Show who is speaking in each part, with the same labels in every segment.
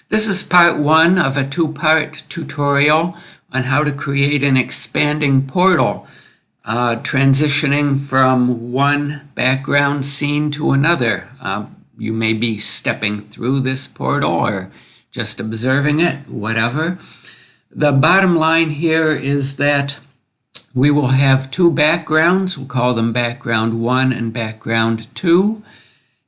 Speaker 1: This is part one of a two-part tutorial on how to create an expanding portal, transitioning from one background scene to another. You may be stepping through this portal or just observing it, whatever. The bottom line here is that we will have two backgrounds. We'll call them background 1 and background 2.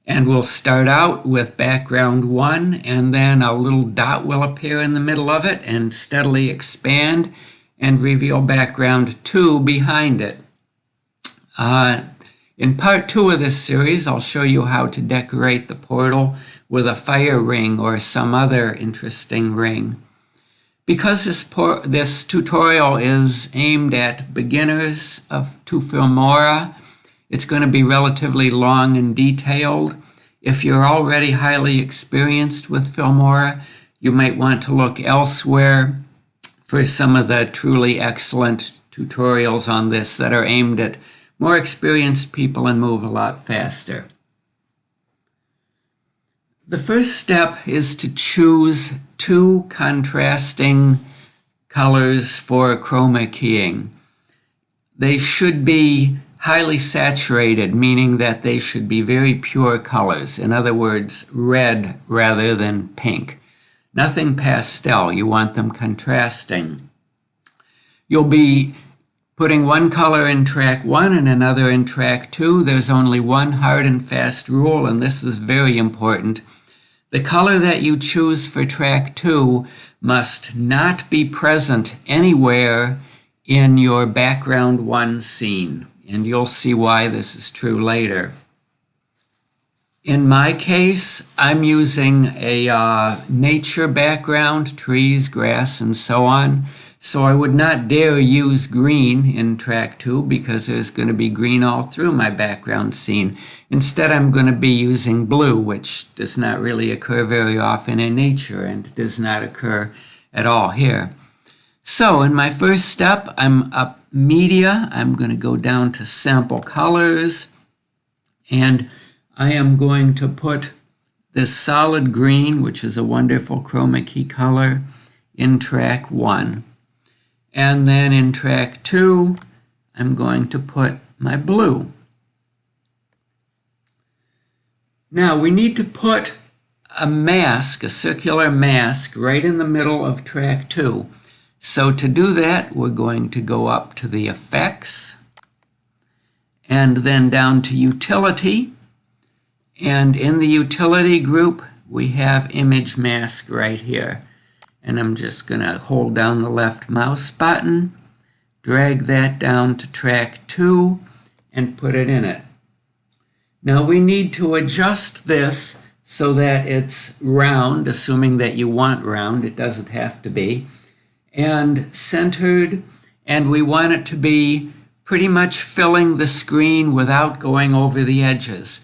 Speaker 1: And we'll start out with background 1, and then a little dot will appear in the middle of it and steadily expand and reveal background 2 behind it. In part 2 of this series, I'll show you how to decorate the portal with a fire ring or some other interesting ring. Because this tutorial is aimed at beginners to Filmora, it's going to be relatively long and detailed. If you're already highly experienced with Filmora, you might want to look elsewhere for some of the truly excellent tutorials on this that are aimed at more experienced people and move a lot faster. The first step is to choose two contrasting colors for chroma keying. They should be highly saturated, meaning that they should be very pure colors. In other words, red rather than pink. Nothing pastel. You want them contrasting. You'll be putting one color in track 1 and another in track 2. There's only one hard and fast rule, and this is very important. The color that you choose for track 2 must not be present anywhere in your background 1 scene. And you'll see why this is true later. In my case, I'm using a nature background, trees, grass, and so on. So I would not dare use green in track 2 because there's going to be green all through my background scene. Instead, I'm going to be using blue, which does not really occur very often in nature and does not occur at all here. So in my first step, I'm up media. I'm going to go down to sample colors, and I am going to put this solid green, which is a wonderful chroma key color, in track 1. And then in track 2, I'm going to put my blue. Now we need to put a mask, a circular mask, right in the middle of track 2. So to do that, we're going to go up to the Effects and then down to Utility. And in the Utility group, we have Image Mask right here. And I'm just going to hold down the left mouse button, drag that down to track 2, and put it in it. Now we need to adjust this so that it's round, assuming that you want round. It doesn't have to be. And centered, and we want it to be pretty much filling the screen without going over the edges.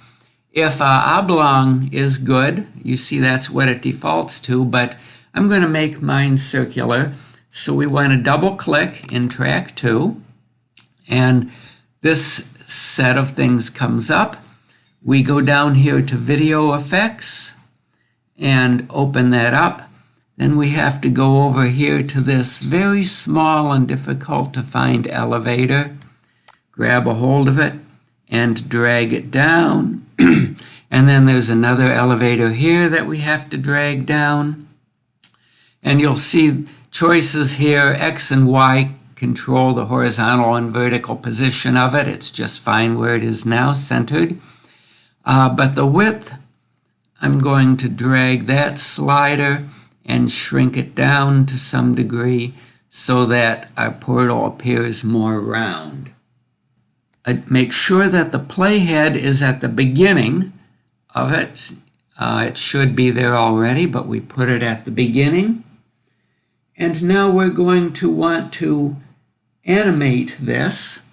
Speaker 1: If oblong is good, you see that's what it defaults to, but I'm going to make mine circular. So we want to double click in track 2, and this set of things comes up. We go down here to Video Effects and open that up. Then we have to go over here to this very small and difficult to find elevator, grab a hold of it and drag it down. And then there's another elevator here that we have to drag down. And you'll see choices here, X and Y control the horizontal and vertical position of it. It's just fine where it is now, centered. But the width, I'm going to drag that slider and shrink it down to some degree so that our portal appears more round. Make sure that the playhead is at the beginning of it. It should be there already, but we put it at the beginning. And now we're going to want to animate this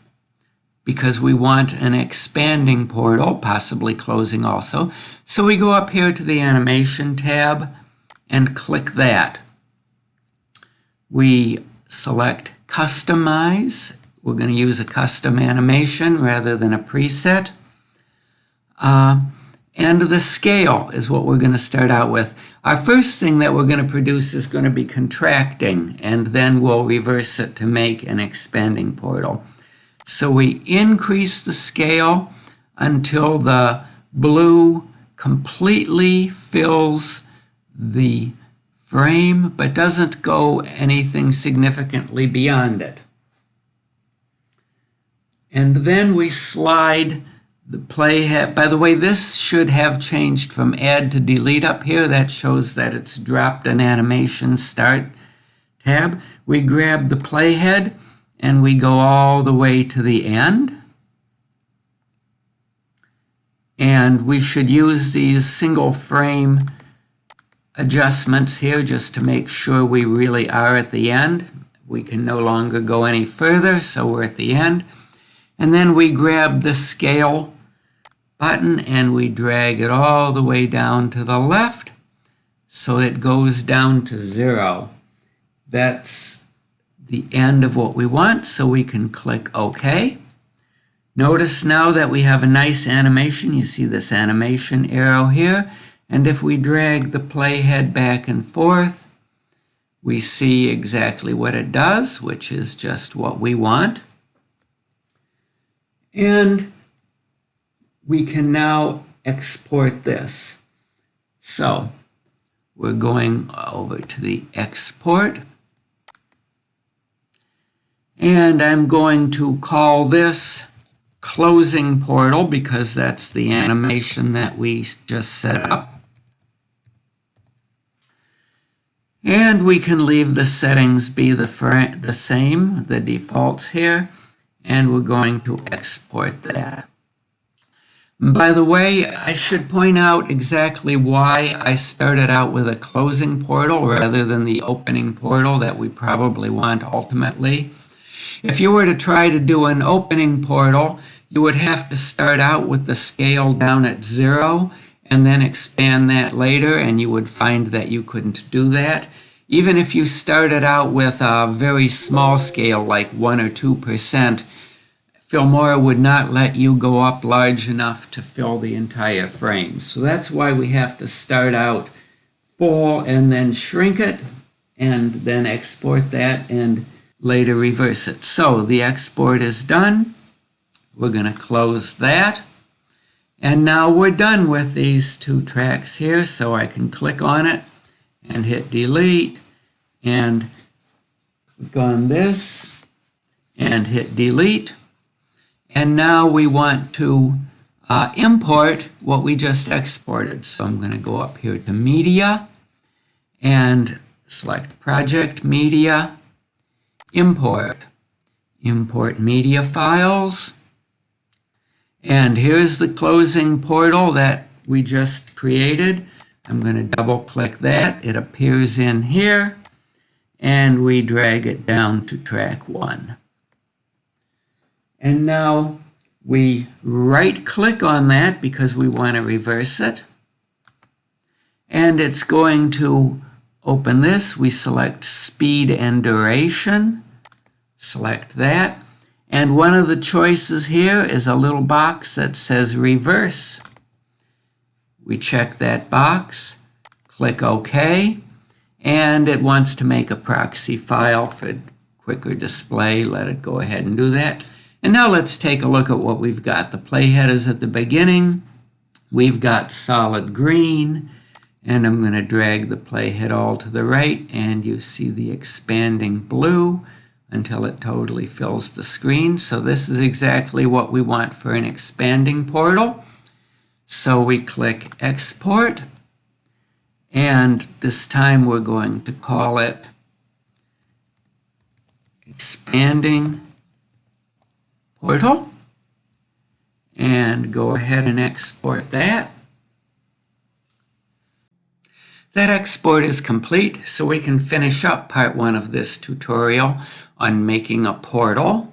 Speaker 1: because we want an expanding portal, possibly closing also. So we go up here to the Animation tab and click that. We select Customize. We're going to use a custom animation rather than a preset. And the scale is what we're going to start out with. Our first thing that we're going to produce is going to be contracting, and then we'll reverse it to make an expanding portal. So we increase the scale until the blue completely fills the frame, but doesn't go anything significantly beyond it. And then we slide the playhead. By the way, this should have changed from add to delete up here. That shows that it's dropped an animation start tab. We grab the playhead and we go all the way to the end. And we should use these single frame adjustments here just to make sure we really are at the end. We can no longer go any further, so we're at the end. And then we grab the scale button and we drag it all the way down to the left so it goes down to 0. That's the end of what we want, so we can click OK. Notice now that we have a nice animation. You see this animation arrow here, and if we drag the playhead back and forth, we see exactly what it does, which is just what we want. And we can now export this. So we're going over to the export. And I'm going to call this closing portal because that's the animation that we just set up. And we can leave the settings be the same, the defaults here. And we're going to export that. By the way, I should point out exactly why I started out with a closing portal rather than the opening portal that we probably want ultimately. If you were to try to do an opening portal, you would have to start out with the scale down at 0 and then expand that later, and you would find that you couldn't do that. Even if you started out with a very small scale like 1 or 2%, Filmora would not let you go up large enough to fill the entire frame. So that's why we have to start out full and then shrink it and then export that and later reverse it. So the export is done. We're going to close that. And now we're done with these two tracks here, so I can click on it and hit delete and click on this and hit delete. And now we want to import what we just exported. So I'm going to go up here to Media and select Project, Media, Import. Import media files. And here's the closing portal that we just created. I'm going to double click that. It appears in here. And we drag it down to track 1. And now we right click on that because we want to reverse it. And it's going to open this. We select speed and duration. Select that. And one of the choices here is a little box that says reverse. We check that box, click OK, and it wants to make a proxy file for quicker display. Let it go ahead and do that. And now let's take a look at what we've got. The playhead is at the beginning. We've got solid green, and I'm going to drag the playhead all to the right, and you see the expanding blue until it totally fills the screen. So this is exactly what we want for an expanding portal. So we click Export, and this time we're going to call it Expanding Portal, and go ahead and export that. That export is complete, so we can finish up part 1 of this tutorial on making a portal.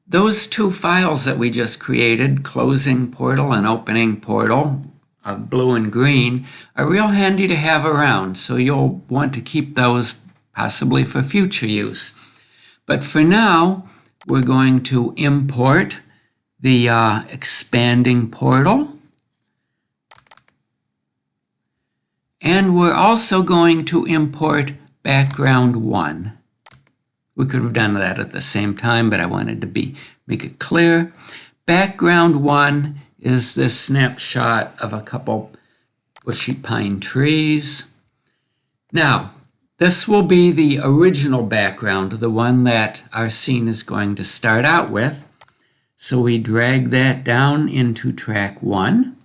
Speaker 1: Those two files that we just created, closing portal and opening portal of blue and green, are real handy to have around, so you'll want to keep those possibly for future use. But for now, we're going to import the expanding portal. And we're also going to import background 1. We could have done that at the same time, but I wanted to make it clear. Background 1 is this snapshot of a couple bushy pine trees. Now, this will be the original background, the one that our scene is going to start out with. So we drag that down into track 1,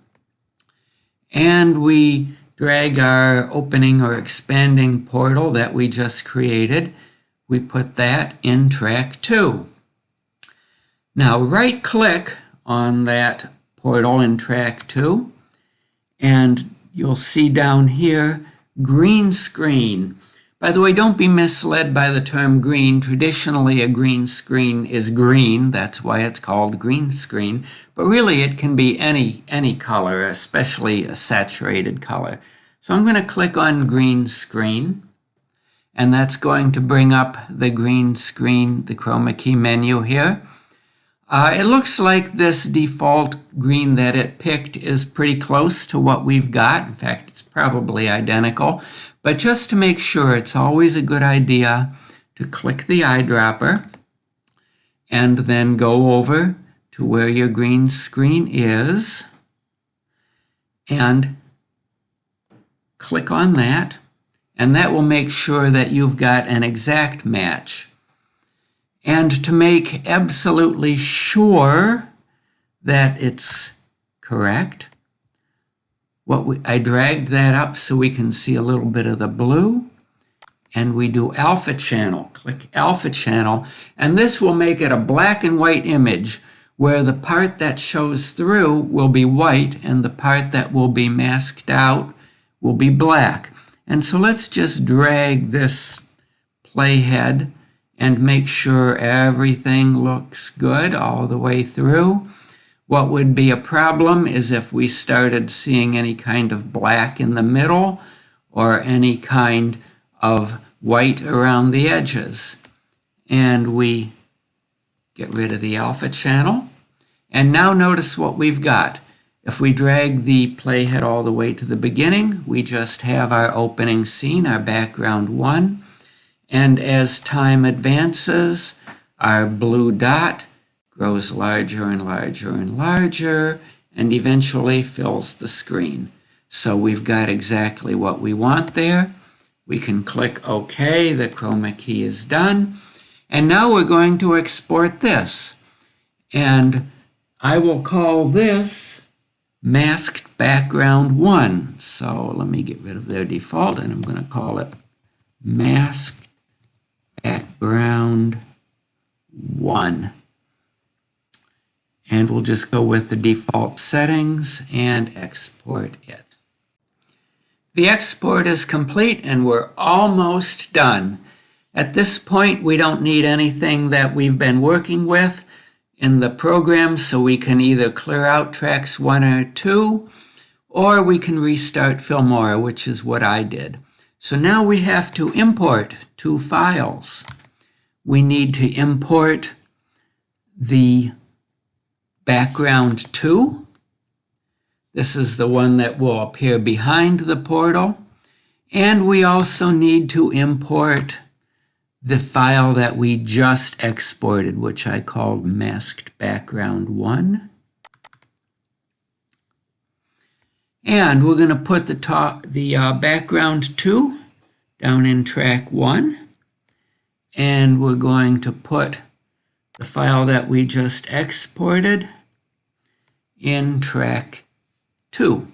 Speaker 1: and we drag our opening or expanding portal that we just created. We put that in track 2. Now right-click on that portal in track 2, and you'll see down here green screen. By the way, don't be misled by the term green. Traditionally, a green screen is green. That's why it's called green screen. But really, it can be any color, especially a saturated color. So I'm going to click on green screen, and that's going to bring up the green screen, the chroma key menu here. It looks like this default green that it picked is pretty close to what we've got. In fact, it's probably identical. But just to make sure, it's always a good idea to click the eyedropper and then go over to where your green screen is and click on that. And that will make sure that you've got an exact match. And to make absolutely sure that it's correct, I dragged that up so we can see a little bit of the blue, and we do alpha channel. Click alpha channel, and this will make it a black and white image where the part that shows through will be white and the part that will be masked out will be black. And so let's just drag this playhead and make sure everything looks good all the way through. What would be a problem is if we started seeing any kind of black in the middle or any kind of white around the edges. And we get rid of the alpha channel. And now notice what we've got. If we drag the playhead all the way to the beginning, we just have our opening scene, our background 1. And as time advances, our blue dot grows larger and larger and larger, and eventually fills the screen. So we've got exactly what we want there. We can click OK, the chroma key is done. And now we're going to export this. And I will call this masked background 1. So let me get rid of their default, and I'm going to call it masked background 1. And we'll just go with the default settings and export it. The export is complete and we're almost done. At this point, we don't need anything that we've been working with in the program, so we can either clear out tracks 1 or 2, or we can restart Filmora, which is what I did. So now we have to import 2 files. We need to import the background 2. This is the one that will appear behind the portal. And we also need to import the file that we just exported, which I called masked background 1. And we're going to put the background 2 down in track 1. And we're going to put the file that we just exported in track 2.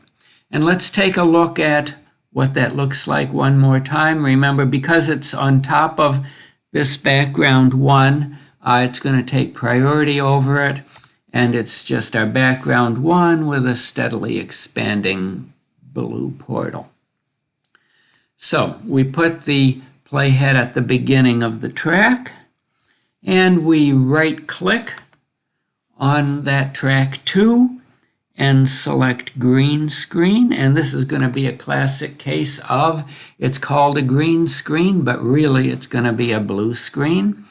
Speaker 1: And let's take a look at what that looks like one more time. Remember, because it's on top of this background 1, it's going to take priority over it. And it's just our background 1 with a steadily expanding blue portal. So we put the playhead at the beginning of the track, and we right-click on that track 2 and select green screen. And this is going to be a classic case of it's called a green screen, but really it's going to be a blue screen.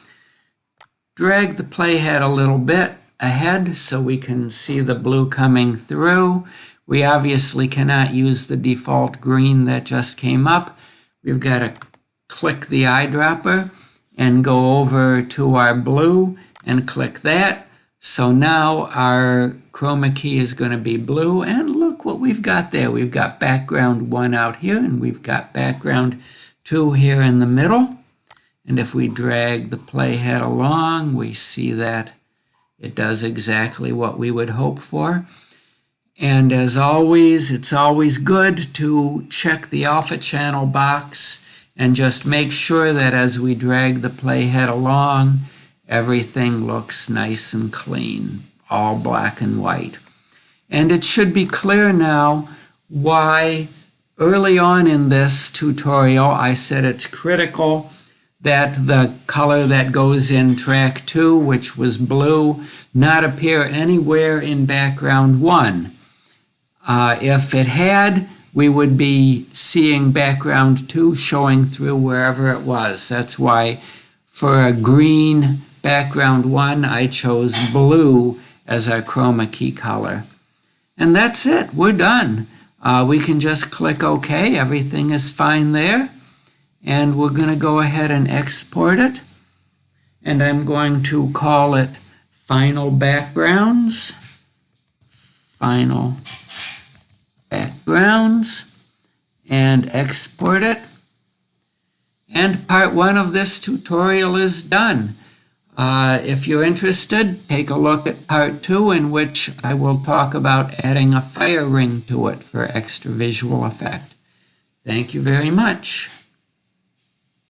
Speaker 1: Drag the playhead a little bit ahead so we can see the blue coming through. We obviously cannot use the default green that just came up. We've got to click the eyedropper and go over to our blue and click that. So now our chroma key is going to be blue, and look what we've got there. We've got background 1 out here, and we've got background 2 here in the middle. And if we drag the playhead along, we see that it does exactly what we would hope for. And as always, it's always good to check the alpha channel box and just make sure that as we drag the playhead along, everything looks nice and clean, all black and white. And it should be clear now why early on in this tutorial I said it's critical that the color that goes in track 2, which was blue, not appear anywhere in background 1. If it had, we would be seeing background 2 showing through wherever it was. That's why for a green background 1, I chose blue as our chroma key color. And that's it. We're done. We can just click OK. Everything is fine there. And we're going to go ahead and export it. And I'm going to call it Final Backgrounds. Final Backgrounds. And export it. And part 1 of this tutorial is done. If you're interested, take a look at part 2, in which I will talk about adding a fire ring to it for extra visual effect. Thank you very much.